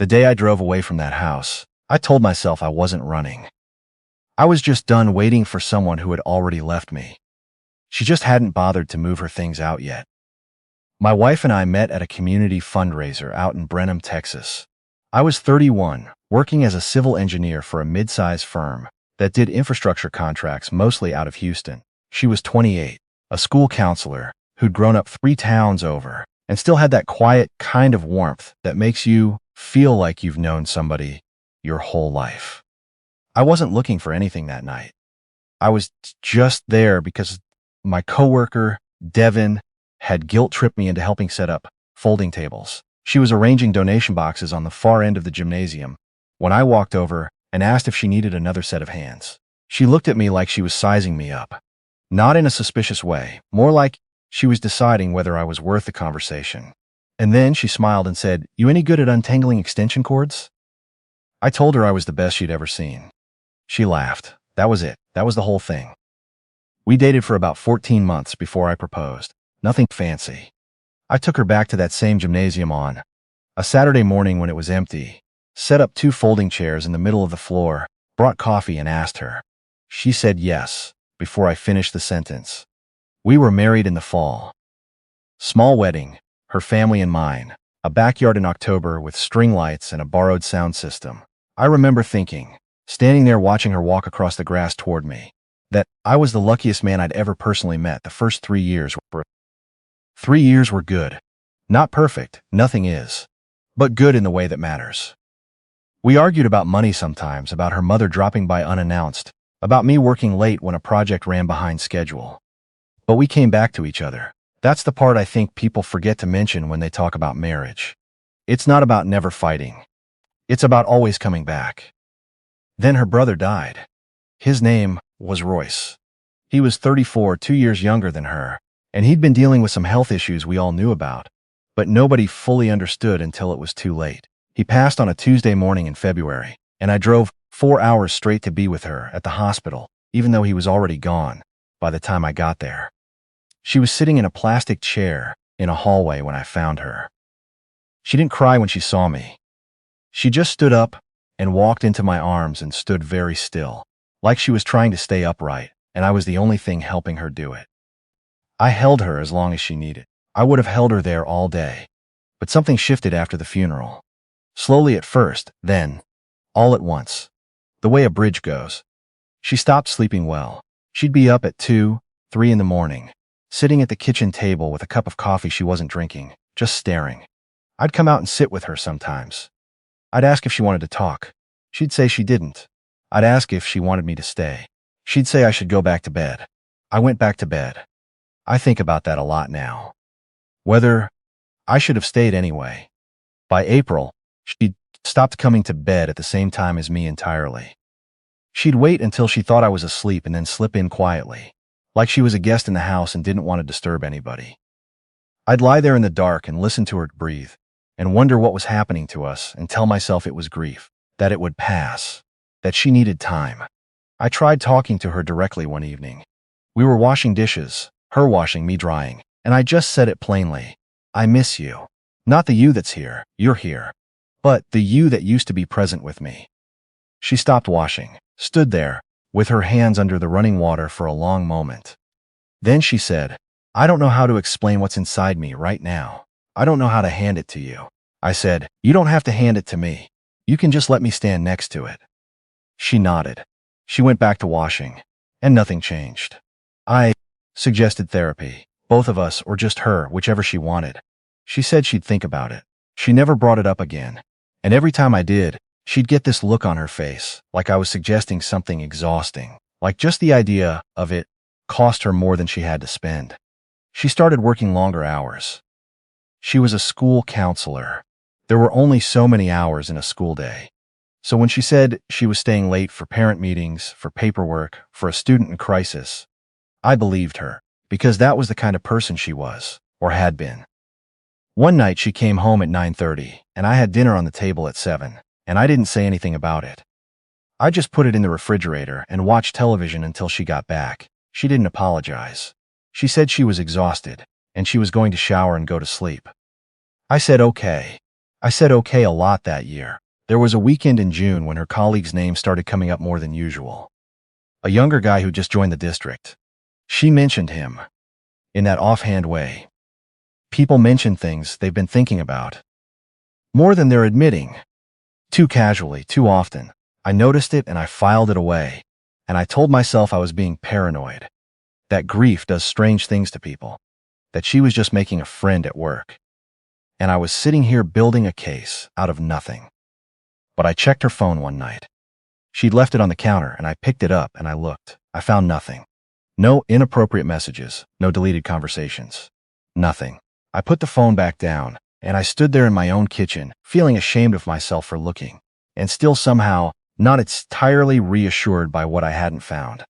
The day I drove away from that house, I told myself I wasn't running. I was just done waiting for someone who had already left me. She just hadn't bothered to move her things out yet. My wife and I met at a community fundraiser out in Brenham, Texas. I was 31, working as a civil engineer for a mid-size firm that did infrastructure contracts mostly out of Houston. She was 28, a school counselor who'd grown up 3 towns over and still had that quiet kind of warmth that makes you feel like you've known somebody your whole life. I wasn't looking for anything that night. I was just there because my coworker, Devin, had guilt-tripped me into helping set up folding tables. She was arranging donation boxes on the far end of the gymnasium when I walked over and asked if she needed another set of hands. She looked at me like she was sizing me up. Not in a suspicious way, more like she was deciding whether I was worth the conversation. And then she smiled and said, "You any good at untangling extension cords?" I told her I was the best she'd ever seen. She laughed. That was it. That was the whole thing. We dated for about 14 months before I proposed. Nothing fancy. I took her back to that same gymnasium on a Saturday morning when it was empty, set up 2 folding chairs in the middle of the floor, brought coffee and asked her. She said yes before I finished the sentence. We were married in the fall. Small wedding, her family and mine, a backyard in October with string lights and a borrowed sound system. I remember thinking, standing there watching her walk across the grass toward me, that I was the luckiest man I'd ever personally met. The first 3 years were good. Not perfect, nothing is, but good in the way that matters. We argued about money sometimes, about her mother dropping by unannounced, about me working late when a project ran behind schedule. But we came back to each other. That's the part I think people forget to mention when they talk about marriage. It's not about never fighting. It's about always coming back. Then her brother died. His name was Royce. He was 34, 2 years younger than her, and he'd been dealing with some health issues we all knew about, but nobody fully understood until it was too late. He passed on a Tuesday morning in February, and I drove 4 hours straight to be with her at the hospital, even though he was already gone by the time I got there. She was sitting in a plastic chair in a hallway when I found her. She didn't cry when she saw me. She just stood up and walked into my arms and stood very still, like she was trying to stay upright, and I was the only thing helping her do it. I held her as long as she needed. I would have held her there all day, but something shifted after the funeral. Slowly at first, then, all at once. The way a bridge goes. She stopped sleeping well. She'd be up at 2, 3 in the morning, sitting at the kitchen table with a cup of coffee she wasn't drinking, just staring. I'd come out and sit with her sometimes. I'd ask if she wanted to talk. She'd say she didn't. I'd ask if she wanted me to stay. She'd say I should go back to bed. I went back to bed. I think about that a lot now. Whether I should have stayed anyway. By April, she'd stopped coming to bed at the same time as me entirely. She'd wait until she thought I was asleep and then slip in quietly, like she was a guest in the house and didn't want to disturb anybody. I'd lie there in the dark and listen to her breathe and wonder what was happening to us and tell myself it was grief, that it would pass, that she needed time. I tried talking to her directly one evening. We were washing dishes, her washing, me drying, and I just said it plainly. I miss you. Not the you that's here, you're here, but the you that used to be present with me. She stopped washing, stood there, with her hands under the running water for a long moment. Then she said, "I don't know how to explain what's inside me right now. I don't know how to hand it to you." I said, "You don't have to hand it to me. You can just let me stand next to it." She nodded. She went back to washing, and nothing changed. I suggested therapy, both of us or just her, whichever she wanted. She said she'd think about it. She never brought it up again, and every time I did, she'd get this look on her face, like I was suggesting something exhausting, like just the idea of it cost her more than she had to spend. She started working longer hours. She was a school counselor. There were only so many hours in a school day. So when she said she was staying late for parent meetings, for paperwork, for a student in crisis, I believed her, because that was the kind of person she was, or had been. One night she came home at 9:30, and I had dinner on the table at 7, and I didn't say anything about it. I just put it in the refrigerator and watched television until she got back. She didn't apologize. She said she was exhausted, and she was going to shower and go to sleep. I said okay. I said okay a lot that year. There was a weekend in June when her colleague's name started coming up more than usual. A younger guy who just joined the district. She mentioned him in that offhand way. People mention things they've been thinking about more than they're admitting. Too casually, too often. I noticed it and I filed it away. And I told myself I was being paranoid. That grief does strange things to people. That she was just making a friend at work. And I was sitting here building a case out of nothing. But I checked her phone one night. She'd left it on the counter and I picked it up and I looked. I found nothing. No inappropriate messages, no deleted conversations. Nothing. I put the phone back down and I stood there in my own kitchen, feeling ashamed of myself for looking, and still somehow not entirely reassured by what I hadn't found.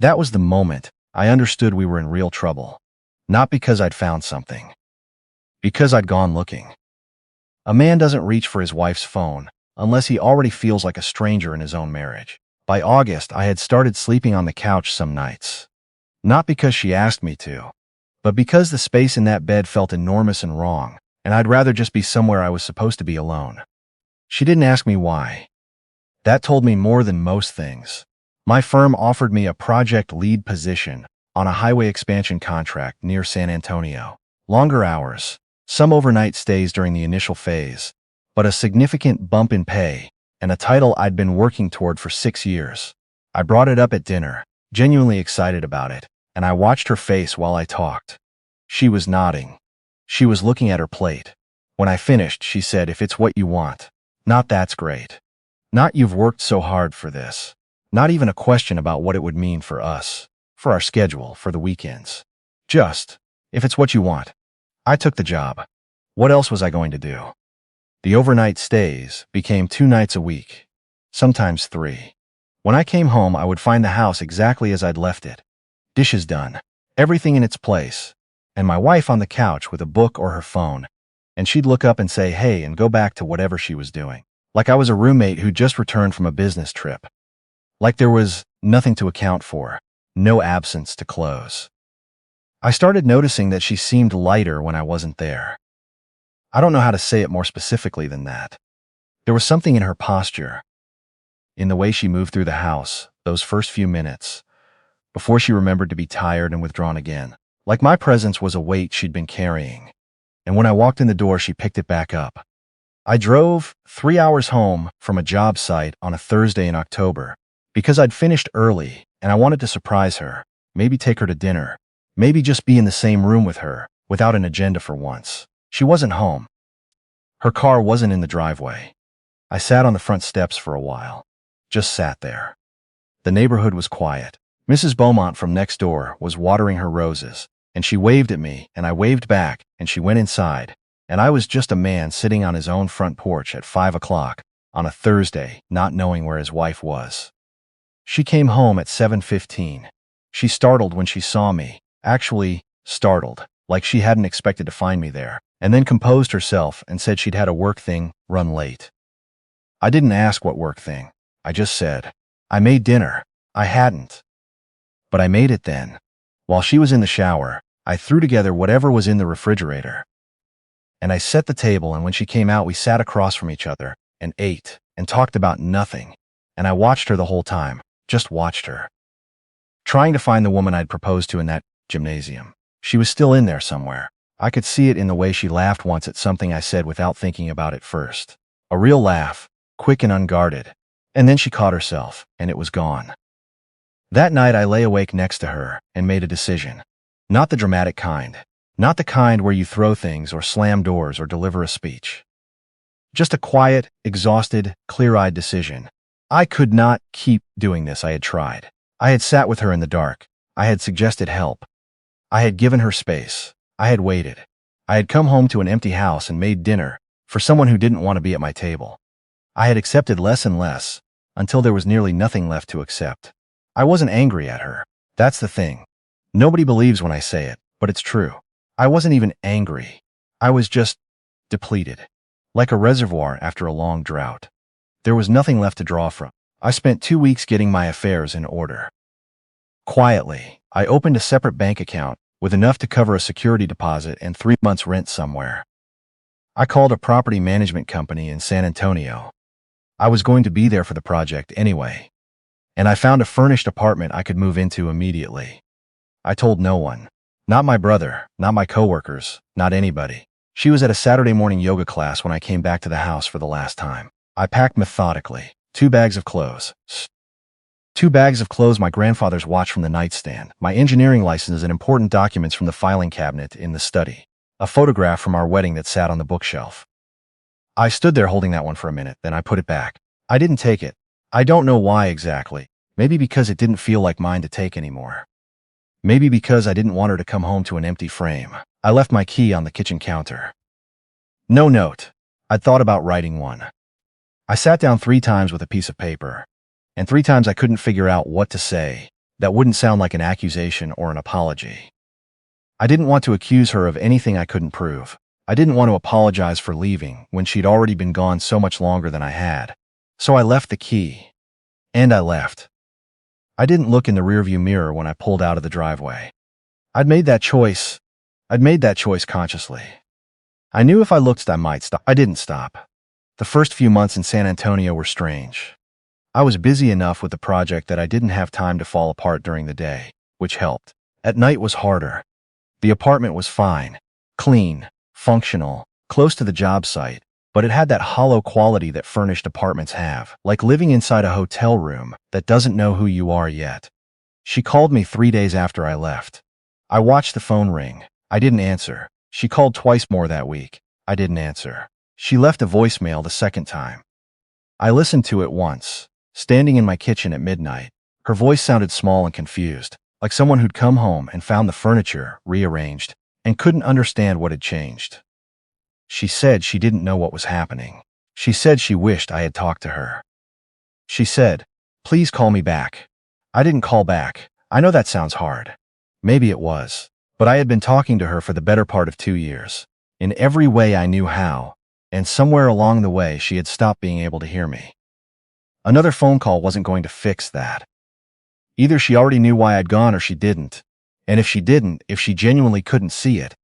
That was the moment I understood we were in real trouble. Not because I'd found something. Because I'd gone looking. A man doesn't reach for his wife's phone unless he already feels like a stranger in his own marriage. By August, I had started sleeping on the couch some nights. Not because she asked me to, but because the space in that bed felt enormous and wrong, and I'd rather just be somewhere I was supposed to be alone. She didn't ask me why. That told me more than most things. My firm offered me a project lead position on a highway expansion contract near San Antonio. Longer hours, some overnight stays during the initial phase, but a significant bump in pay and a title I'd been working toward for 6 years. I brought it up at dinner, genuinely excited about it, and I watched her face while I talked. She was nodding. She was looking at her plate. When I finished, she said, "If it's what you want. Not that's great. Not you've worked so hard for this. Not even a question about what it would mean for us, for our schedule, for the weekends. Just, if it's what you want." I took the job. What else was I going to do? The overnight stays became 2 nights a week, sometimes 3. When I came home, I would find the house exactly as I'd left it. Dishes done, everything in its place, and my wife on the couch with a book or her phone, and she'd look up and say, "Hey," and go back to whatever she was doing. Like I was a roommate who just returned from a business trip. Like there was nothing to account for, no absence to close. I started noticing that she seemed lighter when I wasn't there. I don't know how to say it more specifically than that. There was something in her posture, in the way she moved through the house, those first few minutes, before she remembered to be tired and withdrawn again. Like my presence was a weight she'd been carrying. And when I walked in the door, she picked it back up. I drove 3 hours home from a job site on a Thursday in October because I'd finished early and I wanted to surprise her, maybe take her to dinner, maybe just be in the same room with her without an agenda for once. She wasn't home. Her car wasn't in the driveway. I sat on the front steps for a while. Just sat there. The neighborhood was quiet. Mrs. Beaumont from next door was watering her roses, and she waved at me, and I waved back, and she went inside, and I was just a man sitting on his own front porch at 5 o'clock on a Thursday, not knowing where his wife was. She came home at 7:15. She startled when she saw me, actually startled, like she hadn't expected to find me there, and then composed herself and said she'd had a work thing run late. I didn't ask what work thing. I just said, "I made dinner." I hadn't. But I made it then. While she was in the shower, I threw together whatever was in the refrigerator. And I set the table, and when she came out, we sat across from each other and ate and talked about nothing. And I watched her the whole time, just watched her. Trying to find the woman I'd proposed to in that gymnasium. She was still in there somewhere. I could see it in the way she laughed once at something I said without thinking about it first. A real laugh, quick and unguarded. And then she caught herself, and it was gone. That night I lay awake next to her and made a decision. Not the dramatic kind. Not the kind where you throw things or slam doors or deliver a speech. Just a quiet, exhausted, clear-eyed decision. I could not keep doing this. I had tried. I had sat with her in the dark. I had suggested help. I had given her space. I had waited. I had come home to an empty house and made dinner for someone who didn't want to be at my table. I had accepted less and less until there was nearly nothing left to accept. I wasn't angry at her. That's the thing. Nobody believes when I say it, but it's true. I wasn't even angry. I was just depleted, like a reservoir after a long drought. There was nothing left to draw from. I spent 2 weeks getting my affairs in order. Quietly, I opened a separate bank account with enough to cover a security deposit and 3 months' rent somewhere. I called a property management company in San Antonio. I was going to be there for the project anyway, and I found a furnished apartment I could move into immediately. I told no one. Not my brother, not my coworkers, not anybody. She was at a Saturday morning yoga class when I came back to the house for the last time. I packed methodically. 2 bags of clothes. 2 bags of clothes, my grandfather's watch from the nightstand, my engineering license and important documents from the filing cabinet in the study, a photograph from our wedding that sat on the bookshelf. I stood there holding that one for a minute, then I put it back. I didn't take it. I don't know why exactly. Maybe because it didn't feel like mine to take anymore. Maybe because I didn't want her to come home to an empty frame. I left my key on the kitchen counter. No note. I'd thought about writing one. I sat down 3 times with a piece of paper, and 3 times I couldn't figure out what to say that wouldn't sound like an accusation or an apology. I didn't want to accuse her of anything I couldn't prove. I didn't want to apologize for leaving when she'd already been gone so much longer than I had. So I left the key. And I left. I didn't look in the rearview mirror when I pulled out of the driveway. I'd made that choice consciously. I knew if I looked I might stop. I didn't stop. The first few months in San Antonio were strange. I was busy enough with the project that I didn't have time to fall apart during the day, which helped. At night was harder. The apartment was fine, clean, functional, close to the job site, but it had that hollow quality that furnished apartments have, like living inside a hotel room that doesn't know who you are yet. She called me 3 days after I left. I watched the phone ring. I didn't answer. She called twice more that week. I didn't answer. She left a voicemail the second time. I listened to it once, standing in my kitchen at midnight. Her voice sounded small and confused, like someone who'd come home and found the furniture rearranged and couldn't understand what had changed. She said she didn't know what was happening. She said she wished I had talked to her. She said, "Please call me back." I didn't call back. I know that sounds hard. Maybe it was. But I had been talking to her for the better part of 2 years. In every way I knew how, and somewhere along the way she had stopped being able to hear me. Another phone call wasn't going to fix that. Either she already knew why I'd gone or she didn't. And if she didn't, if she genuinely couldn't see it,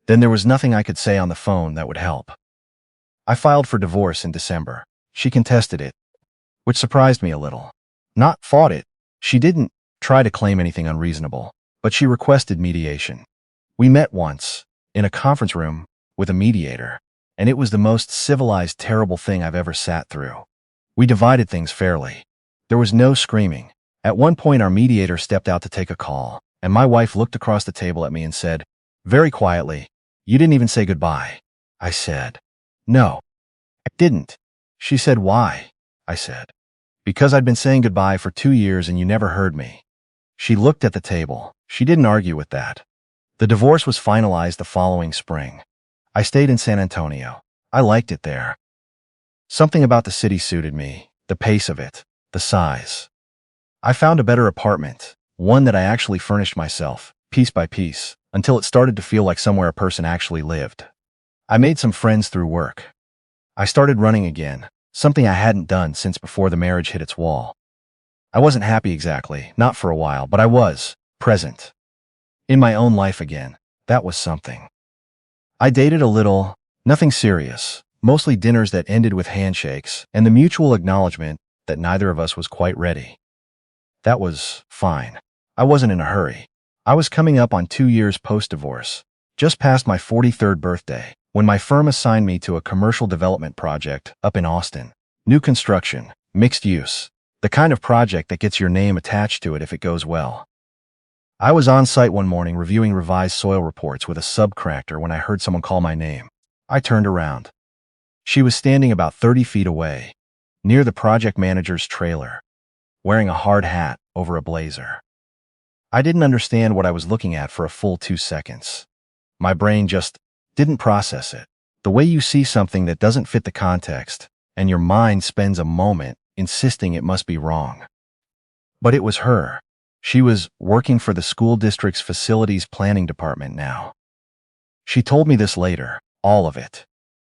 then there was nothing I could say on the phone that would help. I filed for divorce in December. She contested it, which surprised me a little. Not fought it. She didn't try to claim anything unreasonable, but she requested mediation. We met once, in a conference room, with a mediator, and it was the most civilized, terrible thing I've ever sat through. We divided things fairly. There was no screaming. At one point, our mediator stepped out to take a call, and my wife looked across the table at me and said, very quietly, "You didn't even say goodbye." I said, "No, I didn't." She said, "Why?" I said, "Because I'd been saying goodbye for 2 years and you never heard me." She looked at the table. She didn't argue with that. The divorce was finalized the following spring. I stayed in San Antonio. I liked it there. Something about the city suited me, the pace of it, the size. I found a better apartment, one that I actually furnished myself, piece by piece, until it started to feel like somewhere a person actually lived. I made some friends through work. I started running again, something I hadn't done since before the marriage hit its wall. I wasn't happy exactly, not for a while, but I was present. In my own life again. That was something. I dated a little, nothing serious, mostly dinners that ended with handshakes and the mutual acknowledgement that neither of us was quite ready. That was fine. I wasn't in a hurry. I was coming up on 2 years post-divorce, just past my 43rd birthday, when my firm assigned me to a commercial development project up in Austin. New construction, mixed use, the kind of project that gets your name attached to it if it goes well. I was on site one morning reviewing revised soil reports with a subcontractor when I heard someone call my name. I turned around. She was standing about 30 feet away, near the project manager's trailer, wearing a hard hat over a blazer. I didn't understand what I was looking at for a full 2 seconds. My brain just didn't process it. The way you see something that doesn't fit the context, and your mind spends a moment insisting it must be wrong. But it was her. She was working for the school district's facilities planning department now. She told me this later, all of it.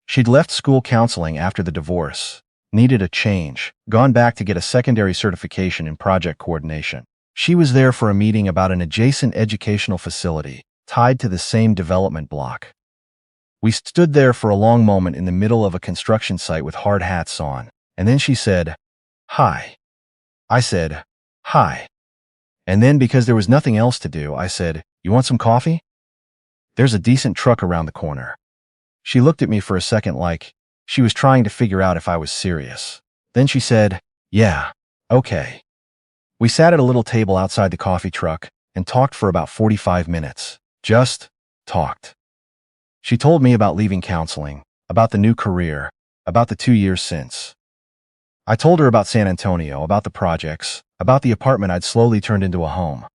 She'd left school counseling after the divorce, needed a change, gone back to get a secondary certification in project coordination. She was there for a meeting about an adjacent educational facility tied to the same development block. We stood there for a long moment in the middle of a construction site with hard hats on, and then she said, "Hi." I said, "Hi." And then, because there was nothing else to do, I said, "You want some coffee? There's a decent truck around the corner." She looked at me for a second like she was trying to figure out if I was serious. Then she said, "Yeah, okay." We sat at a little table outside the coffee truck and talked for about 45 minutes. Just talked. She told me about leaving counseling, about the new career, about the 2 years since. I told her about San Antonio, about the projects, about the apartment I'd slowly turned into a home.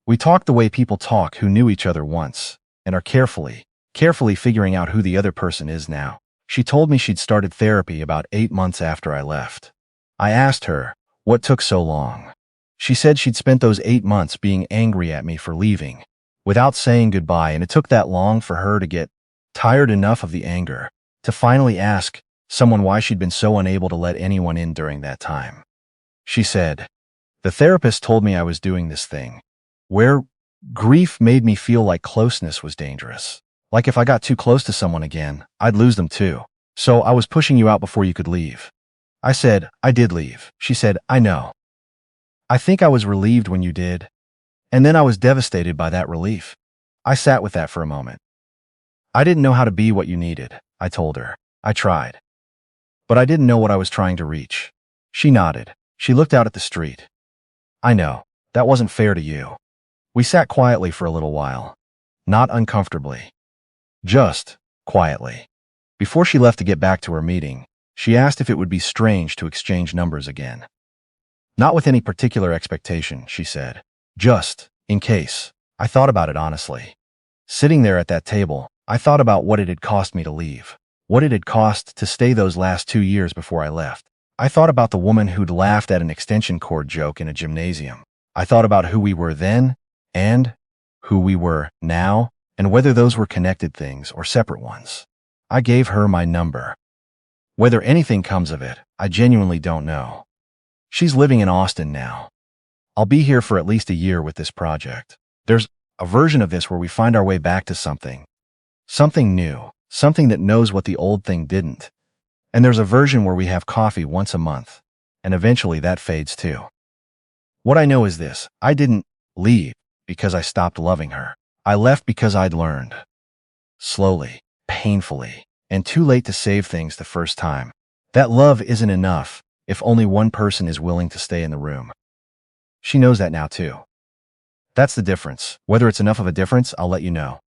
We talked the way people talk who knew each other once and are carefully figuring out who the other person is now. She told me she'd started therapy about 8 months after I left. I asked her, what took so long? She said she'd spent those 8 months being angry at me for leaving, without saying goodbye, and it took that long for her to get tired enough of the anger to finally ask someone why she'd been so unable to let anyone in during that time. She said, "The therapist told me I was doing this thing where grief made me feel like closeness was dangerous. Like if I got too close to someone again, I'd lose them too. So I was pushing you out before you could leave." I said, "I did leave." She said, "I know. I think I was relieved when you did. And then I was devastated by that relief." I sat with that for a moment. "I didn't know how to be what you needed," I told her. "I tried. But I didn't know what I was trying to reach." She nodded. She looked out at the street. "I know. That wasn't fair to you." We sat quietly for a little while. Not uncomfortably. Just quietly. Before she left to get back to her meeting, she asked if it would be strange to exchange numbers again. "Not with any particular expectation," she said. "Just in case." I thought about it honestly. Sitting there at that table, I thought about what it had cost me to leave, what it had cost to stay those last 2 years before I left. I thought about the woman who'd laughed at an extension cord joke in a gymnasium. I thought about who we were then and who we were now, and whether those were connected things or separate ones. I gave her my number. Whether anything comes of it, I genuinely don't know. She's living in Austin now. I'll be here for at least a year with this project. There's a version of this where we find our way back to something new, something that knows what the old thing didn't. And there's a version where we have coffee once a month, and eventually that fades too. What I know is this: I didn't leave because I stopped loving her. I left because I'd learned, slowly, painfully, and too late to save things the first time, that love isn't enough if only one person is willing to stay in the room. She knows that now too. That's the difference. Whether it's enough of a difference, I'll let you know.